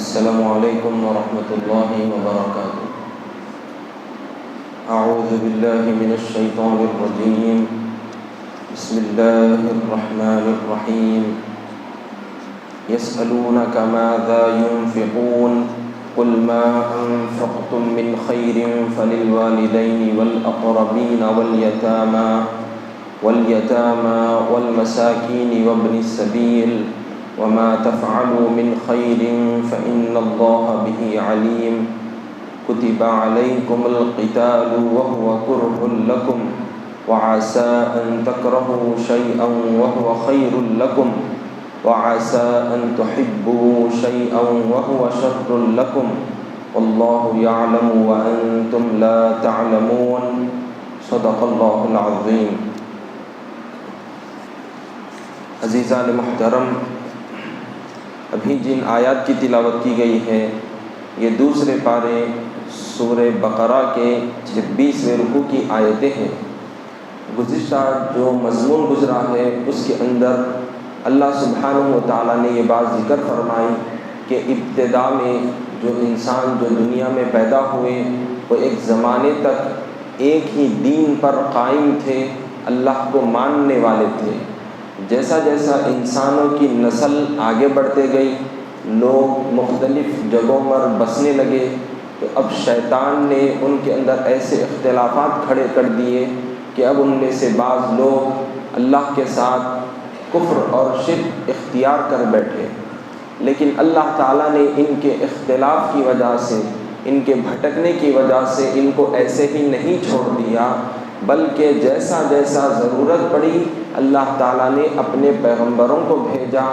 السلام علیکم ورحمۃ اللہ وبرکاتہ۔ اعوذ باللہ من الشیطان الرجیم، بسم اللہ الرحمن الرحیم۔ یسألونک ماذا ينفقون قل ما انفقتم من خیر فللوالدین والاقربین واليتامى والمساکین وابن السبیل وما تفعلوا من خیر فإن اللہ به علیم۔ کتب علیکم القتال وهو کرہ لکم وعسى أن تكرهوا شيئا وهو خير لكم وعسى أن تحبوا شيئا وهو شر لكم والله يعلم وأنتم لا تعلمون۔ صدق اللہ العظیم۔ عزیزان محترم، ابھی جن آیات کی تلاوت کی گئی ہے یہ دوسرے پارے سورہ بقرہ کے 26ویں رکوع کی آیتیں ہیں۔ گزشتہ جو مضمون گزرا ہے اس کے اندر اللہ سبحانہ و تعالیٰ نے یہ بات ذکر فرمائی کہ ابتدا میں جو انسان جو دنیا میں پیدا ہوئے وہ ایک زمانے تک ایک ہی دین پر قائم تھے، اللہ کو ماننے والے تھے۔ جیسا جیسا انسانوں کی نسل آگے بڑھتے گئی، لوگ مختلف جگہوں پر بسنے لگے، تو اب شیطان نے ان کے اندر ایسے اختلافات کھڑے کر دیے کہ اب ان میں سے بعض لوگ اللہ کے ساتھ کفر اور شرک اختیار کر بیٹھے۔ لیکن اللہ تعالیٰ نے ان کے اختلاف کی وجہ سے، ان کے بھٹکنے کی وجہ سے ان کو ایسے ہی نہیں چھوڑ دیا، بلکہ جیسا جیسا ضرورت پڑی اللہ تعالیٰ نے اپنے پیغمبروں کو بھیجا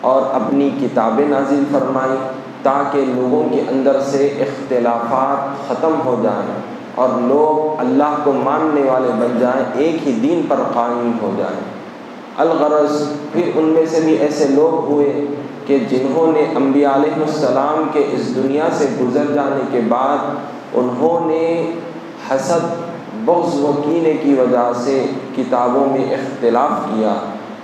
اور اپنی کتابیں نازل فرمائی تاکہ لوگوں کے اندر سے اختلافات ختم ہو جائیں اور لوگ اللہ کو ماننے والے بن جائیں، ایک ہی دین پر قائم ہو جائیں۔ الغرض پھر ان میں سے بھی ایسے لوگ ہوئے کہ جنہوں نے انبیاء علیہ السلام کے اس دنیا سے گزر جانے کے بعد انہوں نے حسد، بغض و کینے کی وجہ سے کتابوں میں اختلاف کیا،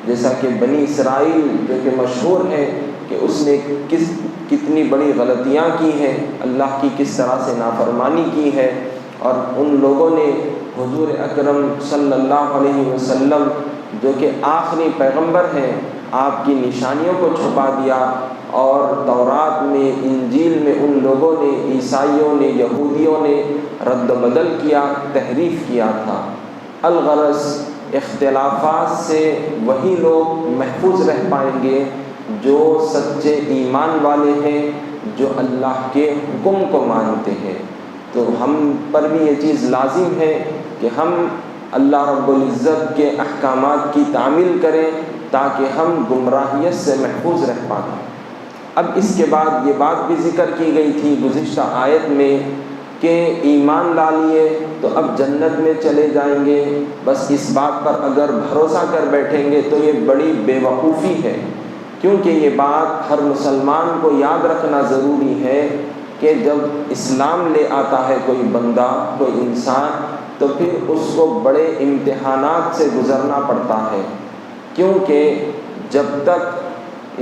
جیسا کہ بنی اسرائیل جو کہ مشہور ہے کہ اس نے کتنی بڑی غلطیاں کی ہیں، اللہ کی کس طرح سے نافرمانی کی ہے، اور ان لوگوں نے حضور اکرم صلی اللہ علیہ وسلم جو کہ آخری پیغمبر ہیں آپ کی نشانیوں کو چھپا دیا، اور تورات میں، انجیل میں ان لوگوں نے، عیسائیوں نے، یہودیوں نے رد و بدل کیا، تحریف کیا تھا۔ الغرض اختلافات سے وہی لوگ محفوظ رہ پائیں گے جو سچے ایمان والے ہیں، جو اللہ کے حکم کو مانتے ہیں۔ تو ہم پر بھی یہ چیز لازم ہے کہ ہم اللہ رب العزت کے احکامات کی تعمیل کریں تاکہ ہم گمراہیت سے محفوظ رہ پائیں۔ اب اس کے بعد یہ بات بھی ذکر کی گئی تھی گزشتہ آیت میں کہ ایمان لا لیے تو اب جنت میں چلے جائیں گے، بس اس بات پر اگر بھروسہ کر بیٹھیں گے تو یہ بڑی بے وقوفی ہے، کیونکہ یہ بات ہر مسلمان کو یاد رکھنا ضروری ہے کہ جب اسلام لے آتا ہے کوئی بندہ، کوئی انسان، تو پھر اس کو بڑے امتحانات سے گزرنا پڑتا ہے، کیونکہ جب تک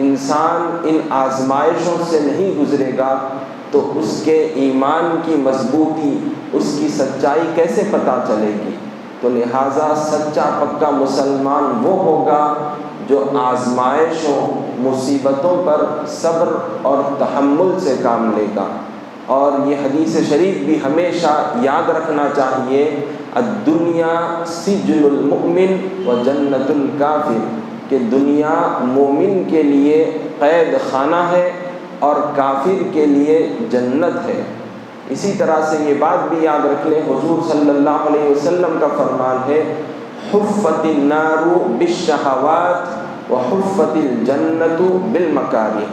انسان ان آزمائشوں سے نہیں گزرے گا تو اس کے ایمان کی مضبوطی، اس کی سچائی کیسے پتہ چلے گی؟ تو لہٰذا سچا پکا مسلمان وہ ہوگا جو آزمائشوں، مصیبتوں پر صبر اور تحمل سے کام لے گا۔ اور یہ حدیث شریف بھی ہمیشہ یاد رکھنا چاہیے، الدنیا سجن المؤمن و جنت الکافر، کہ دنیا مومن کے لیے قید خانہ ہے اور کافر کے لیے جنت ہے۔ اسی طرح سے یہ بات بھی یاد رکھ لیں، حضور صلی اللہ علیہ وسلم کا فرمان ہے، حفت النار بالشہوات وحفت الجنت بالمکارہ۔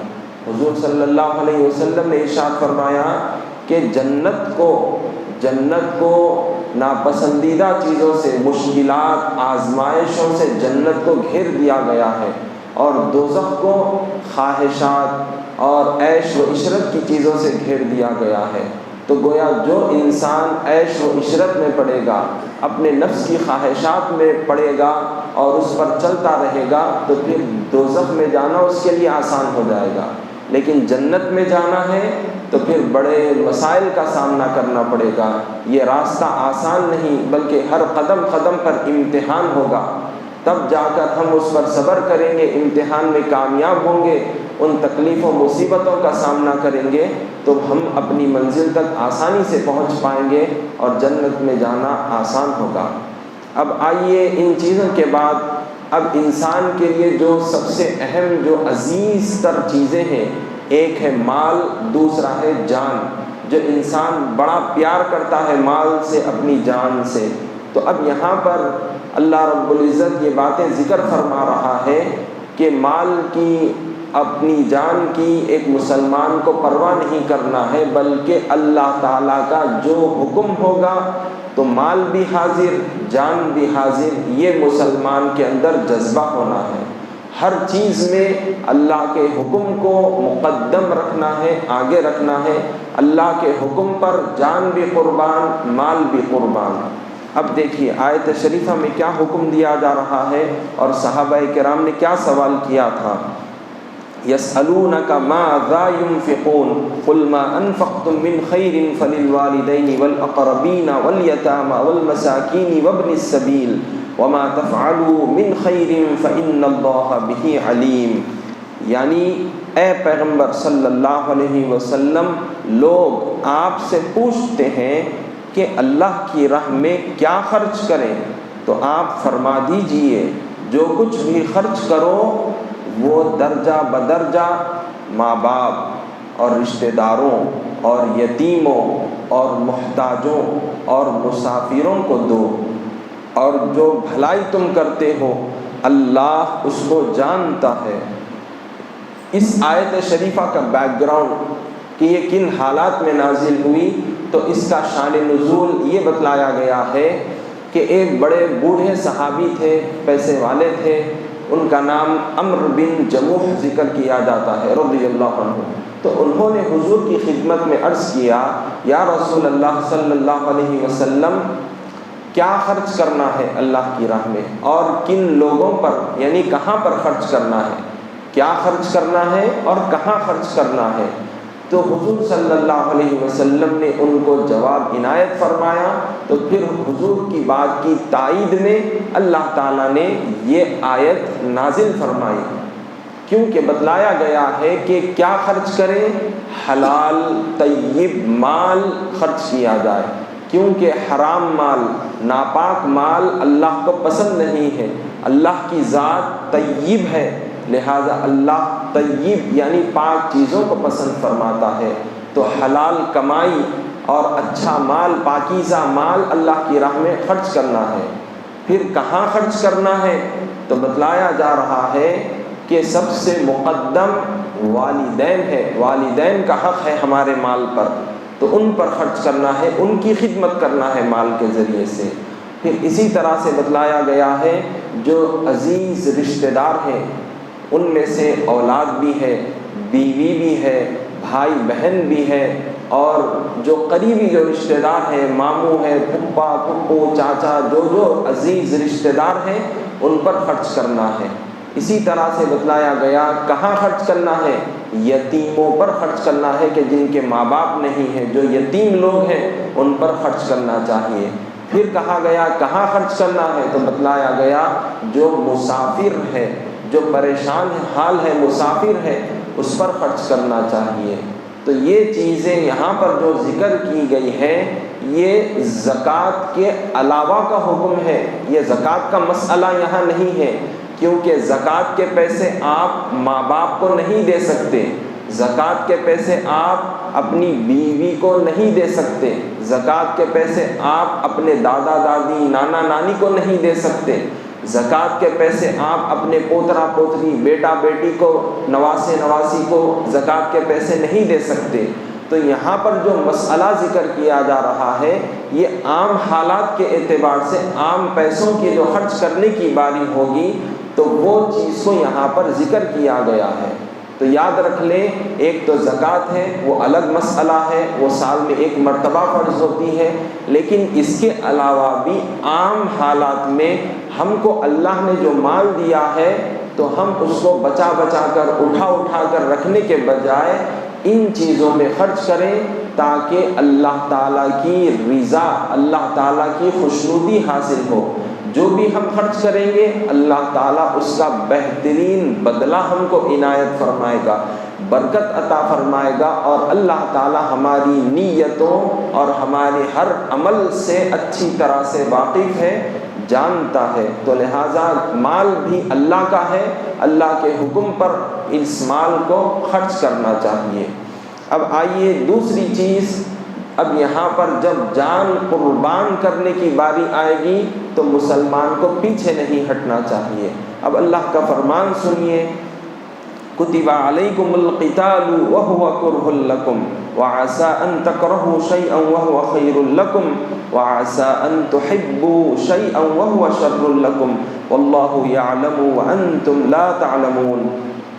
حضور صلی اللہ علیہ وسلم نے ارشاد فرمایا کہ جنت کو ناپسندیدہ چیزوں سے، مشکلات، آزمائشوں سے جنت کو گھیر دیا گیا ہے، اور دوزخ کو خواہشات اور عیش و عشرت کی چیزوں سے گھیر دیا گیا ہے۔ تو گویا جو انسان عیش و عشرت میں پڑے گا، اپنے نفس کی خواہشات میں پڑے گا اور اس پر چلتا رہے گا، تو پھر دوزخ میں جانا اس کے لیے آسان ہو جائے گا۔ لیکن جنت میں جانا ہے تو پھر بڑے مسائل کا سامنا کرنا پڑے گا۔ یہ راستہ آسان نہیں، بلکہ ہر قدم قدم پر امتحان ہوگا، تب جا کر ہم اس پر صبر کریں گے، امتحان میں کامیاب ہوں گے، ان تکلیف و مصیبتوں کا سامنا کریں گے تو ہم اپنی منزل تک آسانی سے پہنچ پائیں گے اور جنت میں جانا آسان ہوگا۔ اب آئیے ان چیزوں کے بعد اب انسان کے لیے جو سب سے اہم، جو عزیز تر چیزیں ہیں، ایک ہے مال، دوسرا ہے جان۔ جو انسان بڑا پیار کرتا ہے مال سے، اپنی جان سے، تو اب یہاں پر اللہ رب العزت یہ باتیں ذکر فرما رہا ہے کہ مال کی، اپنی جان کی ایک مسلمان کو پرواہ نہیں کرنا ہے، بلکہ اللہ تعالیٰ کا جو حکم ہوگا تو مال بھی حاضر، جان بھی حاضر، یہ مسلمان کے اندر جذبہ ہونا ہے۔ ہر چیز میں اللہ کے حکم کو مقدم رکھنا ہے، آگے رکھنا ہے، اللہ کے حکم پر جان بھی قربان، مال بھی قربان۔ اب دیکھیے آیت شریفہ میں کیا حکم دیا جا رہا ہے اور صحابہ کرام نے کیا سوال کیا تھا۔ يَسْأَلُونَكَ مَاذَا يُنْفِقُونَ قُلْ مَا أَنْفَقْتُم مِّنْ خَيْرٍ فَلِلْوَالِدَيْنِ وَالْأَقْرَبِينَ وَالْيَتَامَى وَالْمَسَاكِينِ وَابْنِ السَّبِيلِ وَمَا تَفْعَلُوا مِنْ خَيْرٍ فَإِنَّ اللَّهَ بِهِ عَلِيمٌ۔ یعنی اے پیغمبر صلی اللہ علیہ وسلم، لوگ آپ سے پوچھتے ہیں کہ اللہ کی راہ میں کیا خرچ کریں، تو آپ فرما دیجئے جو کچھ بھی خرچ کرو وہ درجہ بدرجہ ماں باپ اور رشتہ داروں اور یتیموں اور محتاجوں اور مسافروں کو دو، اور جو بھلائی تم کرتے ہو اللہ اس کو جانتا ہے۔ اس آیت شریفہ کا بیک گراؤنڈ کہ یہ کن حالات میں نازل ہوئی، تو اس کا شان نزول یہ بتلایا گیا ہے کہ ایک بڑے بوڑھے صحابی تھے، پیسے والے تھے، ان کا نام عمرو بن جموح ذکر کیا جاتا ہے رضی اللہ عنہ۔ تو انہوں نے حضور کی خدمت میں عرض کیا، یا رسول اللہ صلی اللہ علیہ وسلم، کیا خرچ کرنا ہے اللہ کی راہ میں، اور کن لوگوں پر، یعنی کہاں پر خرچ کرنا ہے، کیا خرچ کرنا ہے اور کہاں خرچ کرنا ہے؟ تو حضور صلی اللہ علیہ وسلم نے ان کو جواب عنایت فرمایا۔ تو پھر حضور کی بات کی تائید میں اللہ تعالیٰ نے یہ آیت نازل فرمائی، کیونکہ بتلایا گیا ہے کہ کیا خرچ کریں، حلال طیب مال خرچ کیا جائے، کیونکہ حرام مال، ناپاک مال اللہ کو پسند نہیں ہے۔ اللہ کی ذات طیب ہے، لہذا اللہ طیب یعنی پاک چیزوں کو پسند فرماتا ہے۔ تو حلال کمائی اور اچھا مال، پاکیزہ مال اللہ کی راہ میں خرچ کرنا ہے۔ پھر کہاں خرچ کرنا ہے، تو بتلایا جا رہا ہے کہ سب سے مقدم والدین ہے، والدین کا حق ہے ہمارے مال پر، تو ان پر خرچ کرنا ہے، ان کی خدمت کرنا ہے مال کے ذریعے سے۔ پھر اسی طرح سے بتلایا گیا ہے جو عزیز رشتہ دار ہیں، ان میں سے اولاد بھی ہے، بیوی بھی ہے، بھائی بہن بھی ہے، اور جو قریبی جو رشتہ دار ہیں، ماموں ہیں، پھپھا پھپھو چاچا، جو عزیز رشتہ دار ہیں ان پر خرچ کرنا ہے۔ اسی طرح سے بتلایا گیا کہاں خرچ کرنا ہے، یتیموں پر خرچ کرنا ہے کہ جن کے ماں باپ نہیں ہیں، جو یتیم لوگ ہیں ان پر خرچ کرنا چاہیے۔ پھر کہا گیا کہاں خرچ کرنا ہے، تو بتلایا گیا جو مسافر ہے، جو پریشان حال ہے، مسافر ہے، اس پر خرچ کرنا چاہیے۔ تو یہ چیزیں یہاں پر جو ذکر کی گئی ہیں یہ زکوٰۃ کے علاوہ کا حکم ہے، یہ زکوٰۃ کا مسئلہ یہاں نہیں ہے، کیونکہ زکوٰۃ کے پیسے آپ ماں باپ کو نہیں دے سکتے، زکوٰۃ کے پیسے آپ اپنی بیوی کو نہیں دے سکتے، زکوٰۃ کے پیسے آپ اپنے دادا دادی نانا نانی کو نہیں دے سکتے، زکوٰۃ کے پیسے آپ اپنے پوترا پوتری بیٹا بیٹی کو نواسے نواسی کو زکوٰۃ کے پیسے نہیں دے سکتے۔ تو یہاں پر جو مسئلہ ذکر کیا جا رہا ہے یہ عام حالات کے اعتبار سے عام پیسوں کی جو خرچ کرنے کی باری ہوگی تو وہ چیز کو یہاں پر ذکر کیا گیا ہے۔ تو یاد رکھ لیں، ایک تو زکوٰۃ ہے وہ الگ مسئلہ ہے، وہ سال میں ایک مرتبہ فرض ہوتی ہے، لیکن اس کے علاوہ بھی عام حالات میں ہم کو اللہ نے جو مال دیا ہے تو ہم اس کو بچا بچا کر اٹھا کر رکھنے کے بجائے ان چیزوں میں خرچ کریں تاکہ اللہ تعالیٰ کی رضا، اللہ تعالیٰ کی خوشنودی حاصل ہو۔ جو بھی ہم خرچ کریں گے اللہ تعالیٰ اس کا بہترین بدلہ ہم کو عنایت فرمائے گا، برکت عطا فرمائے گا، اور اللہ تعالیٰ ہماری نیتوں اور ہمارے ہر عمل سے اچھی طرح سے واقف ہے، جانتا ہے۔ تو لہٰذا مال بھی اللہ کا ہے، اللہ کے حکم پر اس مال کو خرچ کرنا چاہیے۔ اب آئیے دوسری چیز، اب یہاں پر جب جان قربان کرنے کی باری آئے گی تو مسلمان کو پیچھے نہیں ہٹنا چاہیے۔ اب اللہ کا فرمان سنیے، کتب علیکم القتال وهو کرہ لکم وعسى ان تکرہوا شیئا وهو خیر لکم وعسى ان تحبوا شیئا وهو شر لکم واللہ یعلم وانتم لا تعلمون۔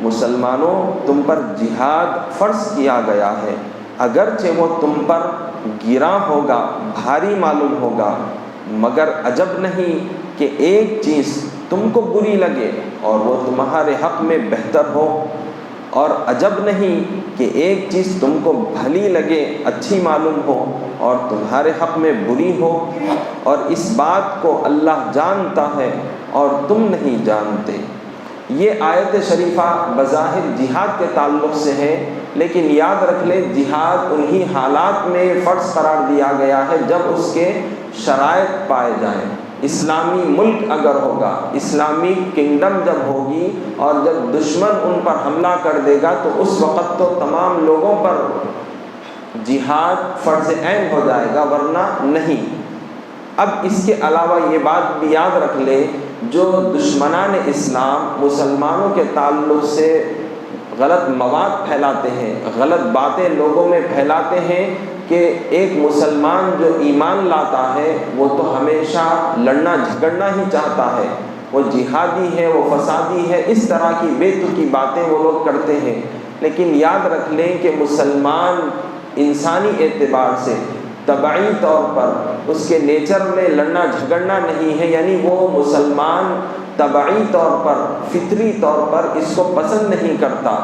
مسلمانوں، تم پر جہاد فرض کیا گیا ہے، اگرچہ وہ تم پر گراں ہوگا، بھاری معلوم ہوگا، مگر عجب نہیں کہ ایک چیز تم کو بری لگے اور وہ تمہارے حق میں بہتر ہو، اور عجب نہیں کہ ایک چیز تم کو بھلی لگے، اچھی معلوم ہو اور تمہارے حق میں بری ہو، اور اس بات کو اللہ جانتا ہے اور تم نہیں جانتے۔ یہ آیت شریفہ بظاہر جہاد کے تعلق سے ہے، لیکن یاد رکھ لیں جہاد انہی حالات میں فرض قرار دیا گیا ہے جب اس کے شرائط پائے جائیں۔ اسلامی ملک اگر ہوگا، اسلامی کنگڈم جب ہوگی اور جب دشمن ان پر حملہ کر دے گا تو اس وقت تو تمام لوگوں پر جہاد فرض عین ہو جائے گا، ورنہ نہیں۔ اب اس کے علاوہ یہ بات بھی یاد رکھ لیں، جو دشمنان اسلام مسلمانوں کے تعلق سے غلط مواد پھیلاتے ہیں، غلط باتیں لوگوں میں پھیلاتے ہیں کہ ایک مسلمان جو ایمان لاتا ہے وہ تو ہمیشہ لڑنا جھگڑنا ہی چاہتا ہے، وہ جہادی ہے، وہ فسادی ہے، اس طرح کی بے تکی باتیں وہ لوگ کرتے ہیں۔ لیکن یاد رکھ لیں کہ مسلمان انسانی اعتبار سے طبعی طور پر اس کے نیچر میں لڑنا جھگڑنا نہیں ہے، یعنی وہ مسلمان طبعی طور پر فطری طور پر اس کو پسند نہیں کرتا،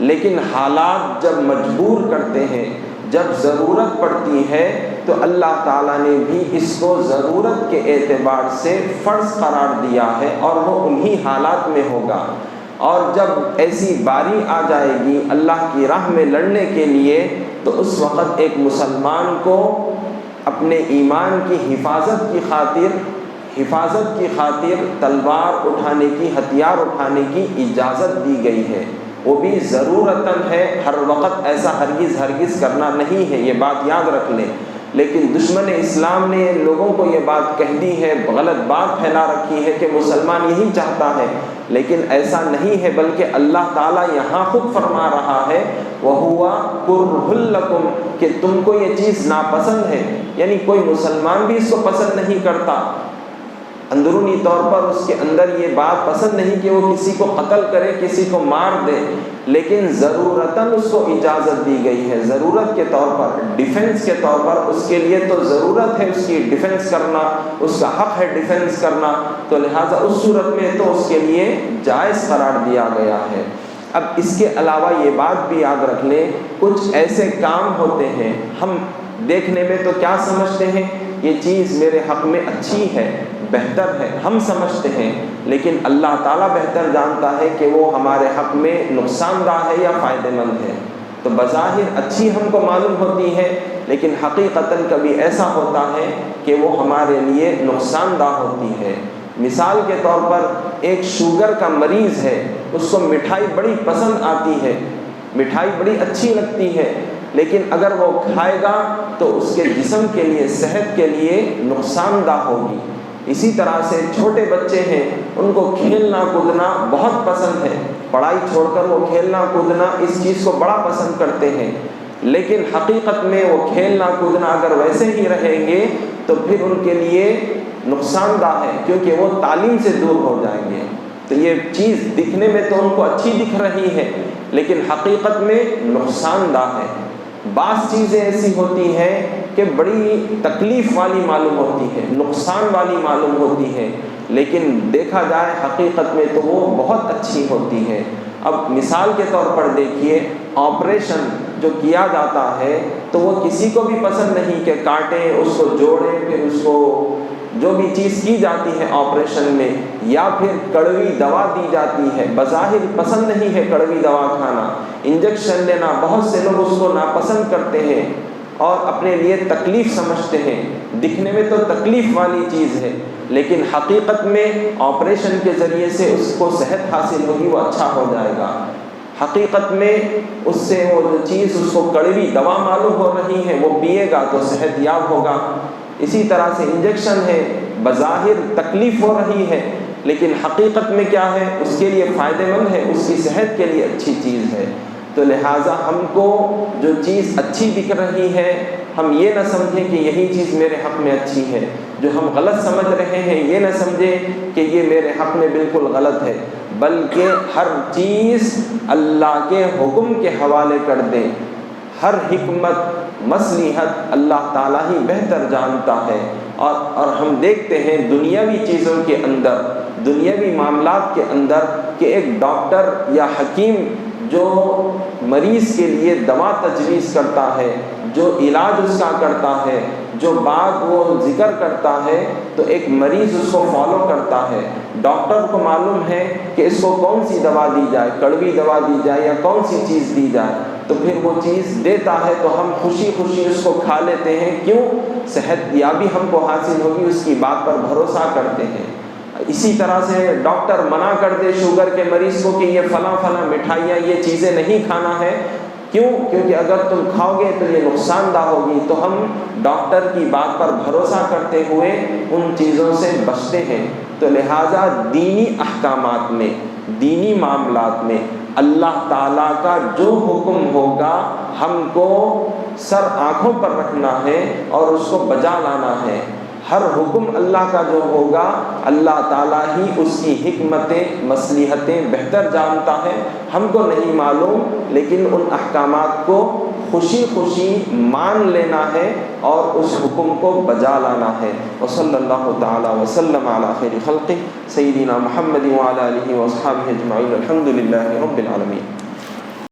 لیکن حالات جب مجبور کرتے ہیں، جب ضرورت پڑتی ہے تو اللہ تعالیٰ نے بھی اس کو ضرورت کے اعتبار سے فرض قرار دیا ہے، اور وہ انہی حالات میں ہوگا۔ اور جب ایسی باری آ جائے گی اللہ کی راہ میں لڑنے کے لیے تو اس وقت ایک مسلمان کو اپنے ایمان کی حفاظت کی خاطر تلوار اٹھانے کی، ہتھیار اٹھانے کی اجازت دی گئی ہے، وہ بھی ضرورتاً ہے، ہر وقت ایسا ہرگز کرنا نہیں ہے، یہ بات یاد رکھ لیں۔ لیکن دشمن اسلام نے لوگوں کو یہ بات کہہ دی ہے، غلط بات پھیلا رکھی ہے کہ مسلمان یہی چاہتا ہے، لیکن ایسا نہیں ہے، بلکہ اللہ تعالیٰ یہاں خود فرما رہا ہے وَهُوَ كُرْهٌ لَكُمْ کہ تم کو یہ چیز ناپسند ہے، یعنی کوئی مسلمان بھی اس کو پسند نہیں کرتا، اندرونی طور پر اس کے اندر یہ بات پسند نہیں کہ وہ کسی کو قتل کرے، کسی کو مار دے، لیکن ضرورتاً اس کو اجازت دی گئی ہے، ضرورت کے طور پر، ڈیفنس کے طور پر، اس کے لیے تو ضرورت ہے اس کی ڈیفنس کرنا، اس کا حق ہے ڈیفنس کرنا، تو لہٰذا اس صورت میں تو اس کے لیے جائز قرار دیا گیا ہے۔ اب اس کے علاوہ یہ بات بھی یاد رکھ لیں، کچھ ایسے کام ہوتے ہیں ہم دیکھنے میں تو کیا سمجھتے ہیں، یہ چیز میرے حق میں اچھی ہے، بہتر ہے، ہم سمجھتے ہیں، لیکن اللہ تعالیٰ بہتر جانتا ہے کہ وہ ہمارے حق میں نقصان دہ ہے یا فائدہ مند ہے۔ تو بظاہر اچھی ہم کو معلوم ہوتی ہے، لیکن حقیقتاً کبھی ایسا ہوتا ہے کہ وہ ہمارے لیے نقصان دہ ہوتی ہے۔ مثال کے طور پر ایک شوگر کا مریض ہے، اس کو مٹھائی بڑی پسند آتی ہے، مٹھائی بڑی اچھی لگتی ہے، لیکن اگر وہ کھائے گا تو اس کے جسم کے لیے، صحت کے لیے نقصان دہ ہوگی۔ اسی طرح سے چھوٹے بچے ہیں، ان کو کھیلنا کودنا بہت پسند ہے، پڑھائی چھوڑ کر وہ کھیلنا کودنا اس چیز کو بڑا پسند کرتے ہیں، لیکن حقیقت میں وہ کھیلنا کودنا اگر ویسے ہی رہیں گے تو پھر ان کے لیے نقصان دہ ہے، کیونکہ وہ تعلیم سے دور ہو جائیں گے۔ تو یہ چیز دکھنے میں تو ان کو اچھی دکھ رہی ہے، لیکن حقیقت میں نقصان دہ ہے۔ بعض چیزیں ایسی ہوتی ہیں کہ بڑی تکلیف والی معلوم ہوتی ہے، نقصان والی معلوم ہوتی ہے، لیکن دیکھا جائے حقیقت میں تو وہ بہت اچھی ہوتی ہے۔ اب مثال کے طور پر دیکھیے، آپریشن جو کیا جاتا ہے تو وہ کسی کو بھی پسند نہیں کہ کاٹیں، اس کو جوڑیں، پھر اس کو جو بھی چیز کی جاتی ہے آپریشن میں، یا پھر کڑوی دوا دی جاتی ہے، بظاہر پسند نہیں ہے کڑوی دوا کھانا، انجیکشن لینا بہت سے لوگ اس کو ناپسند کرتے ہیں اور اپنے لیے تکلیف سمجھتے ہیں۔ دکھنے میں تو تکلیف والی چیز ہے، لیکن حقیقت میں آپریشن کے ذریعے سے اس کو صحت حاصل ہوگی، وہ اچھا ہو جائے گا۔ حقیقت میں اس سے وہ جو چیز اس کو کڑوی دوا معلوم ہو رہی ہے، وہ پیے گا تو صحت یاب ہوگا۔ اسی طرح سے انجیکشن ہے، بظاہر تکلیف ہو رہی ہے، لیکن حقیقت میں کیا ہے، اس کے لیے فائدہ مند ہے، اس کی صحت کے لیے اچھی چیز ہے۔ تو لہٰذا ہم کو جو چیز اچھی دکھ رہی ہے، ہم یہ نہ سمجھیں کہ یہی چیز میرے حق میں اچھی ہے، جو ہم غلط سمجھ رہے ہیں یہ نہ سمجھیں کہ یہ میرے حق میں بالکل غلط ہے، بلکہ ہر چیز اللہ کے حکم کے حوالے کر دیں۔ ہر حکمت مصلحت اللہ تعالیٰ ہی بہتر جانتا ہے۔ اور ہم دیکھتے ہیں دنیاوی چیزوں کے اندر، دنیاوی معاملات کے اندر، کہ ایک ڈاکٹر یا حکیم جو مریض کے لیے دوا تجویز کرتا ہے، جو علاج اس کا کرتا ہے، جو بات وہ ذکر کرتا ہے، تو ایک مریض اس کو فالو کرتا ہے۔ ڈاکٹر کو معلوم ہے کہ اس کو کون سی دوا دی جائے، کڑوی دوا دی جائے یا کون سی چیز دی جائے، تو پھر وہ چیز دیتا ہے تو ہم خوشی خوشی اس کو کھا لیتے ہیں۔ کیوں؟ صحت یابی ہم کو حاصل ہوگی، اس کی بات پر بھروسہ کرتے ہیں۔ اسی طرح سے ڈاکٹر منع کر دے شوگر کے مریض کو کہ یہ فلاں فلاں مٹھائیاں، یہ چیزیں نہیں کھانا ہے، کیوں؟ کیونکہ اگر تم کھاؤ گے تو یہ نقصان دہ ہوگی۔ تو ہم ڈاکٹر کی بات پر بھروسہ کرتے ہوئے ان چیزوں سے بچتے ہیں۔ تو لہٰذا دینی احکامات میں، دینی معاملات میں اللہ تعالیٰ کا جو حکم ہوگا ہم کو سر آنکھوں پر رکھنا ہے اور اس کو بجا لانا ہے۔ ہر حکم اللہ کا جو ہوگا اللہ تعالیٰ ہی اس کی حکمتیں، مصلحتیں بہتر جانتا ہے، ہم کو نہیں معلوم، لیکن ان احکامات کو خوشی خوشی مان لینا ہے اور اس حکم کو بجا لانا ہے۔ وصلی اللہ تعالیٰ وسلم علی خیر خلقہ سیدنا محمد وعلی آلہ واصحابہ اجمعین، الحمد للہ رب العالمین۔